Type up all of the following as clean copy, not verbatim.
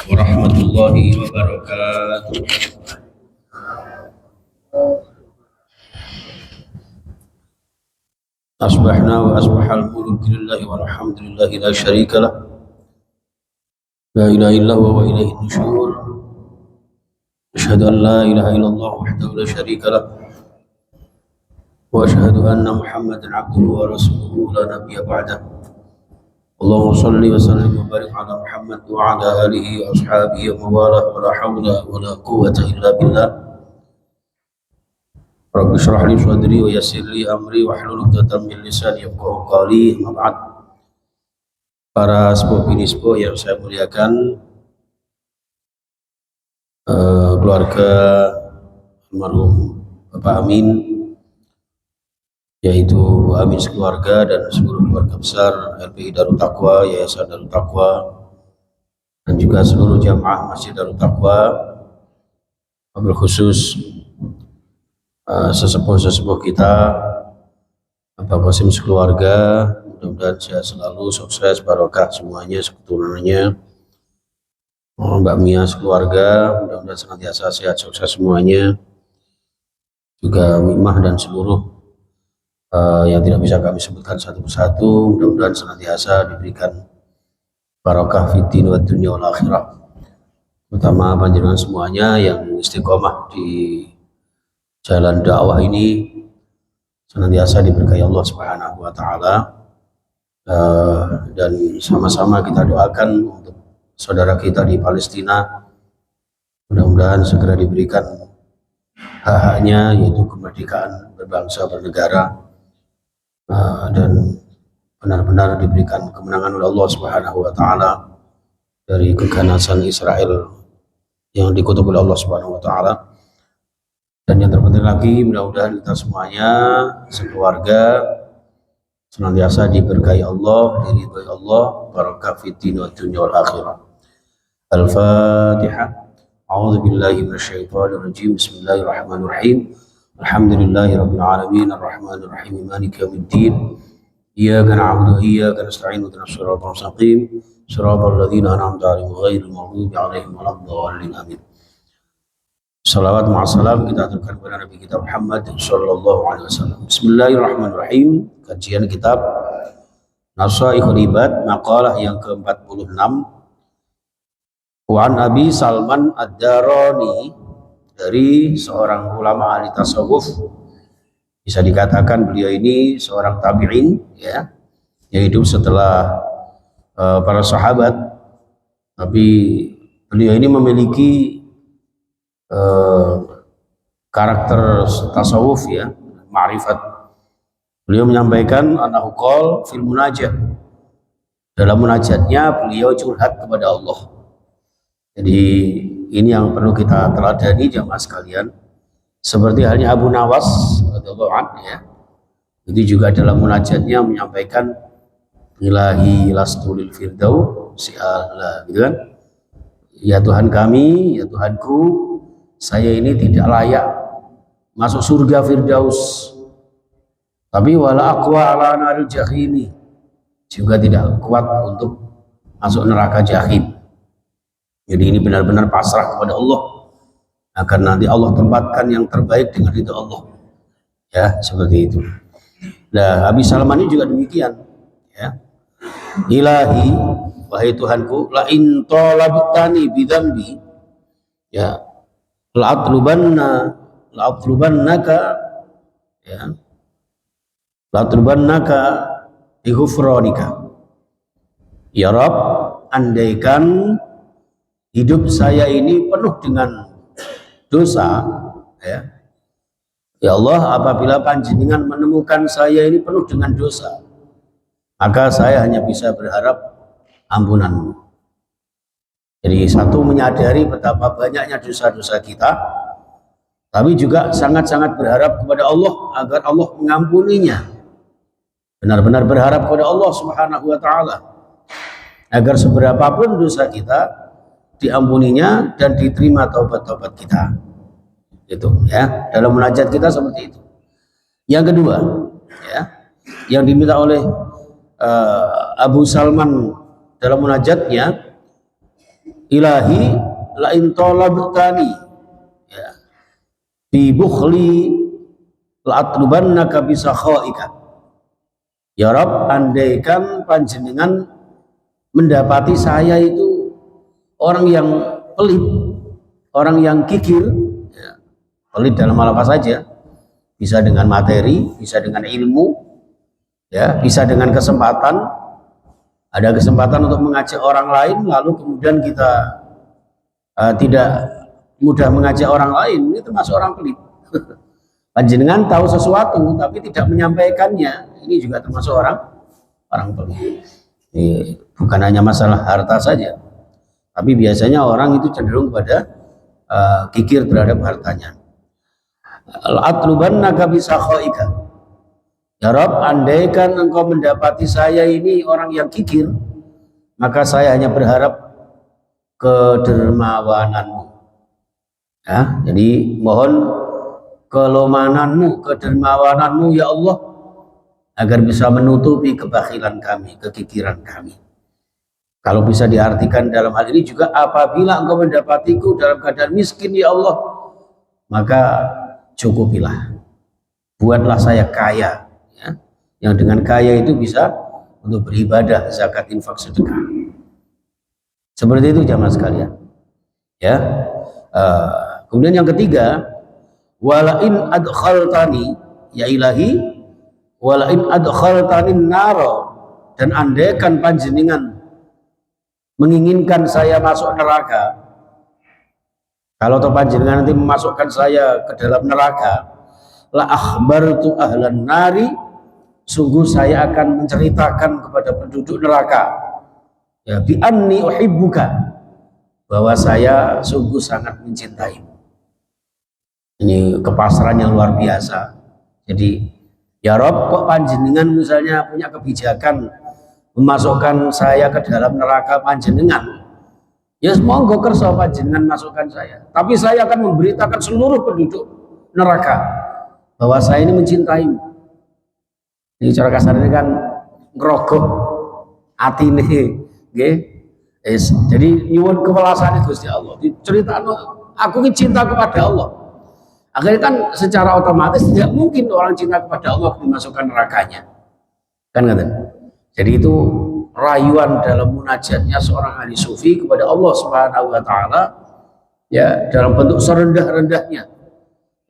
warahmatullahi wabarakatuh. Asbahna wa asbahal mulku lillahi walhamdulillahi la syarika lah. La ilaha illallah wa ilaihi nusyur. Asyhadu an la ilaha illallah wahdahu la syarika lah. Wa asyhadu anna Muhammadan abduhu wa rasuluhu la nabiyya ba'dah. Allahumma salli wa sallim wa barik ala Muhammad wa ala alihi wa ashabihi wa mawalah wa la hawla wa la quwwata illa billah. Rabbi shrah li sadri wa yassir li amri wa hlul 'uqdatam min lisani yafqahu qawli. Amma ba'd. Para sepuh binispo yang saya muliakan, keluarga almarhum Bapak Amin, yaitu Bu Amin sekeluarga dan seluruh keluarga besar LPI Darut Taqwa, Yayasan Darut Taqwa, dan juga seluruh jamaah Masjid Darut Taqwa, wabil khusus sesepuh-sesepuh kita, Bapak Qasim sekeluarga, mudah-mudahan sehat selalu, sukses, barokah semuanya, seketurunannya. Mbak Mia sekeluarga, mudah-mudahan senantiasa sehat, sukses semuanya. Juga Mimah dan seluruh yang tidak bisa kami sebutkan satu persatu, mudah-mudahan senantiasa diberikan barokah fiddin wa dunya wal akhirah. Terutama panjenengan semuanya yang istiqomah di jalan dakwah ini senantiasa diberkahi Allah Subhanahu wa taala, dan sama-sama kita doakan untuk saudara kita di Palestina, mudah-mudahan segera diberikan hak-haknya, yaitu kemerdekaan berbangsa bernegara, dan benar-benar diberikan kemenangan oleh Allah Subhanahu wa taala dari keganasan Israel yang dikutuk oleh Allah Subhanahu wa taala. Dan yang terpenting lagi, mudah-mudahan kita semuanya sekeluarga senantiasa diberkahi Allah, diridhoi Allah, barakah fiddin wa dunya wal akhirah. Al-Fatihah. A'udzu billahi minasyaitonir rajim. Bismillahirrahmanirrahim. Alhamdulillahirabbil alamin, arrahmanir rahim, maliki yaumiddin. Iyyaka na'budu wa iyyaka nasta'in, ihdinas siratal mustaqim, siratal ladzina an'amta 'alaihim ghairil maghdubi 'alaihim waladdallin. Amin. Salawat ma'assalam kita aturkan kepada Nabi kita Muhammad sallallahu alaihi wasallam. Bismillahirrahmanirrahim. Kajian kitab Nasaihul Ibad, maqalah yang ke-46. Wa an Abi Salman Ad-Darani, dari seorang ulama ahli tasawuf, bisa dikatakan beliau ini seorang tabi'in, ya, yang hidup setelah para sahabat, tapi beliau ini memiliki karakter tasawuf, ya, ma'rifat. Beliau menyampaikan annahu qol fil munajat, dalam munajatnya beliau curhat kepada Allah. Jadi ini yang perlu kita teladani jamaah sekalian, seperti halnya Abu Nawas radhiyallahu anhu, ya. Jadi juga dalam munajatnya menyampaikan ilahi lastu lil firdaus ala, gitu kan? Ya Tuhan kami, ya Tuhanku, saya ini tidak layak masuk surga Firdaus, tapi wala aqwa ala naril jahimi, juga tidak kuat untuk masuk neraka jahim. Jadi ini benar-benar pasrah kepada Allah, agar nanti Allah tempatkan yang terbaik dengan ridha Allah, ya, seperti itu. Nah, Abi Salman ini juga demikian, ya. Ilahi, wahai Tuhanku, la in talabtani bidzambi, ya, la'atlubannaka, ya, la'atlubannaka bighufranika. Ya Rabb, andaikan hidup saya ini penuh dengan dosa, ya, ya Allah, apabila panjenengan menemukan saya ini penuh dengan dosa, maka saya hanya bisa berharap ampunanmu. Jadi satu, menyadari betapa banyaknya dosa-dosa kita, tapi juga sangat-sangat berharap kepada Allah agar Allah mengampuninya. Benar-benar berharap kepada Allah Subhanahu wa taala agar seberapapun dosa kita diampuninya dan diterima taubat-taubat kita. Itu, ya, dalam munajat kita seperti itu. Yang kedua, ya, yang diminta oleh Abu Salman dalam munajatnya, ilahi la in talabtani ya bi bukhli la atlubannaka bi sakhaika. Ya Rabb, andaikan panjenengan mendapati saya itu orang yang pelit, orang yang kikir, ya, pelit dalam hal apa saja, bisa dengan materi, bisa dengan ilmu, ya, bisa dengan kesempatan. Ada kesempatan untuk mengajak orang lain, lalu kemudian kita tidak mudah mengajak orang lain, ini termasuk orang pelit. Panjenengan tahu sesuatu tapi tidak menyampaikannya, ini juga termasuk orang pelit. Ini bukan hanya masalah harta saja, tapi biasanya orang itu cenderung pada kikir terhadap hartanya. Al-atlubannaka bisakhaika. Ya Rabb, andaikan engkau mendapati saya ini orang yang kikir, maka saya hanya berharap kedermawananmu. Ya, jadi mohon kelomananmu, kedermawananmu ya Allah, agar bisa menutupi kebakhilan kami, kekikiran kami. Kalau bisa diartikan dalam hal ini juga, apabila engkau mendapatiku dalam keadaan miskin ya Allah, maka cukupilah, buatlah saya kaya, ya, yang dengan kaya itu bisa untuk beribadah, zakat, infak, sedekah. Seperti itu jamaah sekalian, ya. Kemudian yang ketiga, walain adkhaltani ya ilahi walain adkhaltani naro, dan andaikan panjenengan menginginkan saya masuk neraka, kalau toh panjenengan nanti memasukkan saya ke dalam neraka, la akhbartu ahlan nari, sungguh saya akan menceritakan kepada penduduk neraka, ya, bi anni uhibbuka, bahwa saya sungguh sangat mencintaimu. Ini kepasrahan yang luar biasa. Jadi ya Rob, kok panjenengan misalnya punya kebijakan memasukkan saya ke dalam neraka panjenengan, ya monggo kersa panjenengan masukkan saya, tapi saya akan memberitakan seluruh penduduk neraka bahwa saya ini mencintaimu. Ini cara kasar ini kan ngerogoh atine, nggih. Jadi nyuwun kewelasane Gusti Allah, diceritakan aku ini cinta kepada Allah. Akhirnya kan secara otomatis tidak mungkin orang cinta kepada Allah dimasukkan nerakanya, kan kan? Jadi itu rayuan dalam munajatnya seorang ahli sufi kepada Allah Subhanahu wa taala, ya, dalam bentuk serendah-rendahnya,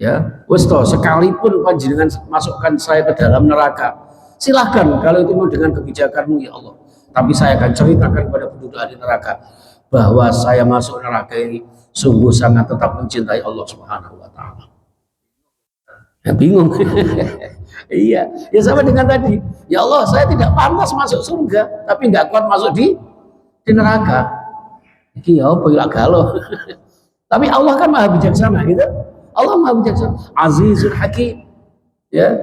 ya, wis toh, sekalipun panjenengan masukkan saya ke dalam neraka, silahkan kalau itu mau dengan kebijakanmu ya Allah, tapi saya akan ceritakan kepada penduduk ahli neraka bahwa saya masuk neraka ini sungguh sangat tetap mencintai Allah Subhanahu wa taala. Ya, bingung. Iya, ya sama dengan tadi. Ya Allah, saya tidak pantas masuk surga, tapi nggak kuat masuk di neraka. Iki ya apa ya galau. Tapi Allah kan maha bijaksana, gitu. Allah maha bijaksana, Azizul Hakim. Ya,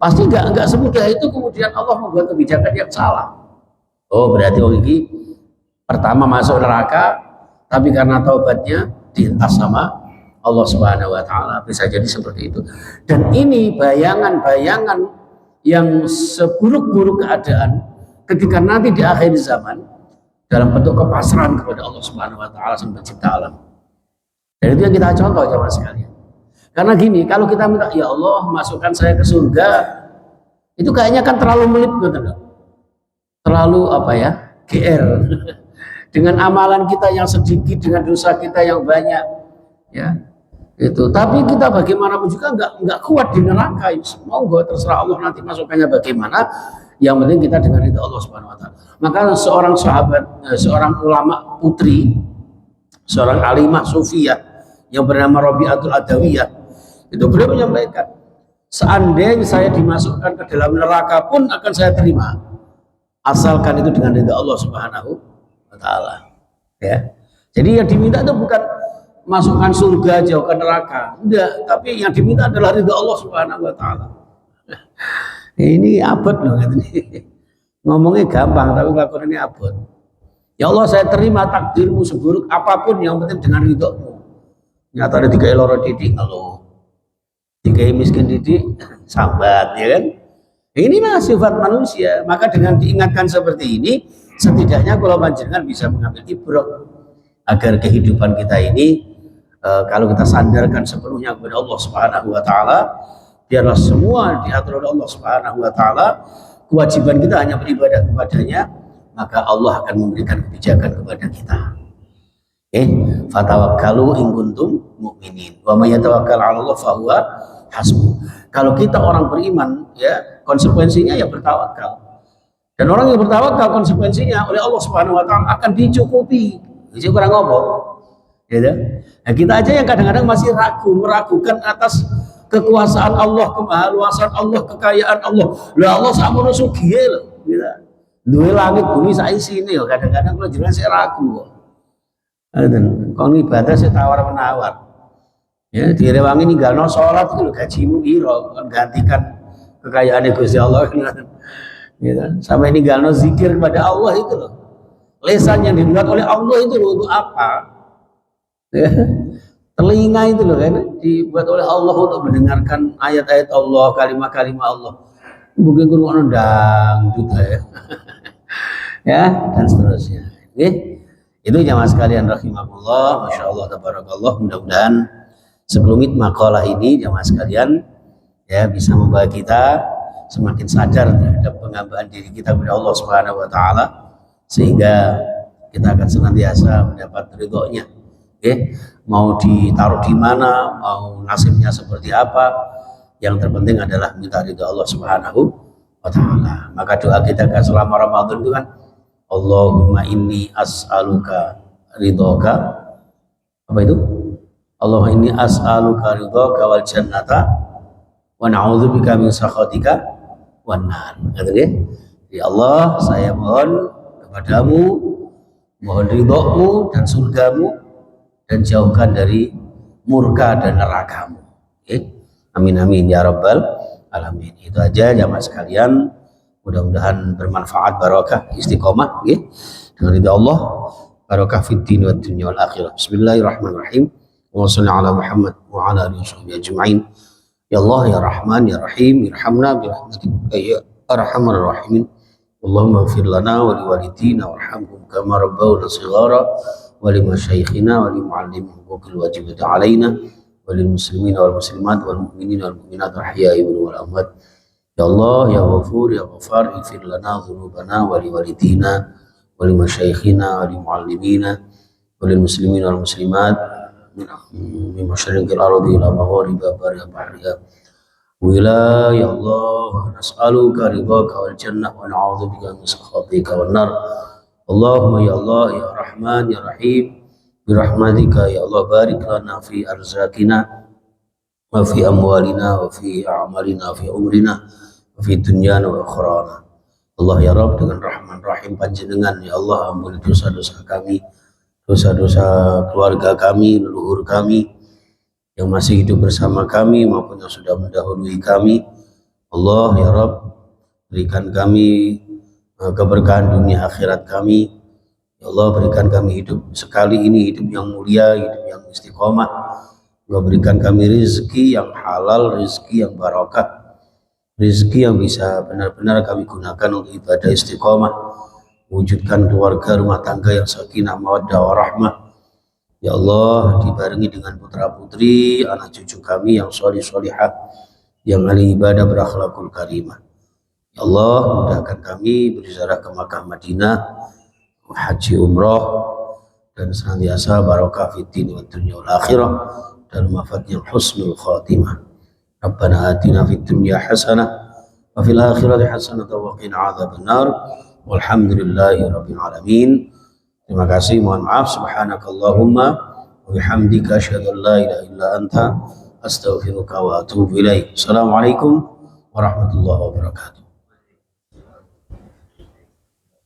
pasti nggak semudah itu kemudian Allah membuat kebijakan yang salah. Oh, berarti ini pertama masuk neraka, tapi karena taubatnya dihentas sama Allah Subhanahu wa taala, bisa jadi seperti itu. Dan ini bayangan-bayangan yang seburuk-buruk keadaan ketika nanti di akhir zaman dalam bentuk kepasrahan kepada Allah Subhanahu wa taala sang pencipta alam. Dan itu yang kita contoh jamaah sekalian. Karena gini, kalau kita minta ya Allah masukkan saya ke surga, itu kayaknya kan terlalu melip, gitu. Terlalu apa ya? GR. Dengan amalan kita yang sedikit, dengan dosa kita yang banyak, ya. Itu, tapi kita bagaimanapun juga nggak kuat di neraka. Monggo terserah Allah nanti masukannya bagaimana. Yang penting kita dengan ridha Allah Subhanahu wa taala. Maka seorang sahabat, seorang ulama putri, seorang alimah sufiyah yang bernama Rabi'atul Adawiyah, itu beliau menyampaikan, seandainya saya dimasukkan ke dalam neraka pun akan saya terima, asalkan itu dengan ridha Allah Subhanahu wa taala. Ya. Jadi yang diminta itu bukan masukkan surga, jauhkan neraka, enggak, tapi yang diminta adalah ridha Allah Subhanahu wa taala. Ini abot loh, ngomongnya gampang tapi lakukan ini abot. Ya Allah, saya terima takdirmu seburuk apapun, yang penting dengan ridhamu. Nyata ada 3 loro didik, kalau 3 miskin didik sambat, ya kan? Ini mah sifat manusia. Maka dengan diingatkan seperti ini, setidaknya kalau panjenengan bisa mengambil ibrah. agar kehidupan kita ini kalau kita sandarkan sepenuhnya kepada Allah Subhanahu wa taala, biarlah semua diatur oleh Allah Subhanahu wa taala, kewajiban kita hanya beribadah kepadanya, maka Allah akan memberikan kebijakan kepada kita. Fatawakkalu in kuntum mu'minin wa may yatawakkal 'ala Allah fa huwa hasbuh. Kalau kita orang beriman, ya konsekuensinya ya bertawakal. Dan orang yang bertawakal konsekuensinya oleh Allah Subhanahu wa taala akan dicukupi. Jadi kurang ngomong. Gitu. Nah, kita aja yang kadang-kadang masih ragu, meragukan atas kekuasaan Allah, kemahaluasan Allah, kekayaan Allah. Lah Allah sakmono sugih lho, gitu. Duwe langit bumi sak isine ya kadang-kadang kalau jenengan sik ragu kok. Dan kau ibadah saya tawar menawar, ya direwangi ninggalno sholat itu gajimu piro, kan gantikan kekayaan Gusti Allah, gitu. Sampai ninggalno zikir kepada Allah itu loh, lesan yang dibuat oleh Allah itu loh, untuk apa? Ya. Telinga itu loh kan dibuat oleh Allah untuk mendengarkan ayat-ayat Allah, kalimat-kalimat Allah. Mungkin kurang dangdut ya, ya dan seterusnya. Oke. Itu jamaah sekalian rahimakumullah, masya Allah tabarakallah. Mudah-mudahan sekelumit makalah ini jamaah sekalian ya bisa membawa kita semakin sadar terhadap penghambaan diri kita kepada Allah Subhanahu wa taala, sehingga kita akan senantiasa mendapat ridhonya. Mau ditaruh di mana, mau nasibnya seperti apa, yang terpenting adalah minta ridho Allah Subhanahu wa taala. Maka doa kita kan selama Ramadan itu kan, Allahumma inni as'aluka ridhoka, apa itu? Allahumma inni as'aluka ridhoka wal jannata wa na'udzubika min sakhatika wan nar. Ya Allah, saya mohon kepadamu, mohon ridhomu dan surgamu, dan jauhkan dari murka dan nerakamu. Amin amin ya rabbal alamin. Itu aja jamaah sekalian. Mudah-mudahan bermanfaat, barokah, istiqomah, dengan ridha Allah, barokah fid din wad dunya wal akhirah. Bismillahirrahmanirrahim. Wa sallallahu ala Muhammad wa ala alihi washabbihi ajma'in. Ya Allah ya Rahman ya Rahim, irhamna bi rahmatika ya arhamar rahimin. Allahumma ighfir lana wa liwalidina warhamhum kama rabbawna shighara wa li masyayikhina wa li muallimihim huquqil wajibati alaina wa lil muslimina wal muslimat wal mu'minina wal mu'minat ahya'i wal amwat. Ya Allah, ya Ghafur, ya Ghaffar, ighfir lana dhunubana wa liwalidina wa li masyayikhina wa li muallimina wa lil muslimina wal muslimat min masyariqil ardi ila magharibiha wa bahriha. Wila ya Allah, nas'aluka ridhaka wal jannah wa na'udzubika min sakhatika wan nar. Allahumma ya Allah, ya Rahman, ya Rahim, bi rahmatika ya Allah barik lana fi arzakina wa fi amwalina wa fi a'malina wa fi umrina fi dunyana wa akhirana. Allah ya Rabb, dengan Rahman Rahim panjenengan ya Allah, ampuni dosa-dosa kami, dosa-dosa keluarga kami, leluhur kami yang masih hidup bersama kami maupun yang sudah mendahului kami. Allah ya Rabb, berikan kami keberkahan dunia akhirat kami. Ya Allah, berikan kami hidup sekali ini, hidup yang mulia, hidup yang istiqomah. Engkau berikan kami rezeki yang halal, rezeki yang barakah, rezeki yang bisa benar-benar kami gunakan untuk ibadah istiqomah, wujudkan keluarga rumah tangga yang sakinah mawaddah warahmah. Ya Allah, dibarengi dengan putra putri anak cucu kami yang sholih sholihah, yang ahli ibadah berakhlakul karimah. Ya Allah, mudahkan kami berziarah ke Makkah Madinah, haji umrah, dan senantiasa barakah fid din wad dunya wal akhirah, dan wafat yang husnul khatimah. Rabbana atina fid dunya hasanah wa fil akhirati hasanah wa qina adzabannar. Walhamdulillahi rabbil alamin. Terima kasih, mohon maaf. Subhanakallahumma wa bihamdika asyhadu an la ilaha illa anta astaghfiruka wa atubu ilaik. Assalamualaikum warahmatullahi wabarakatuh.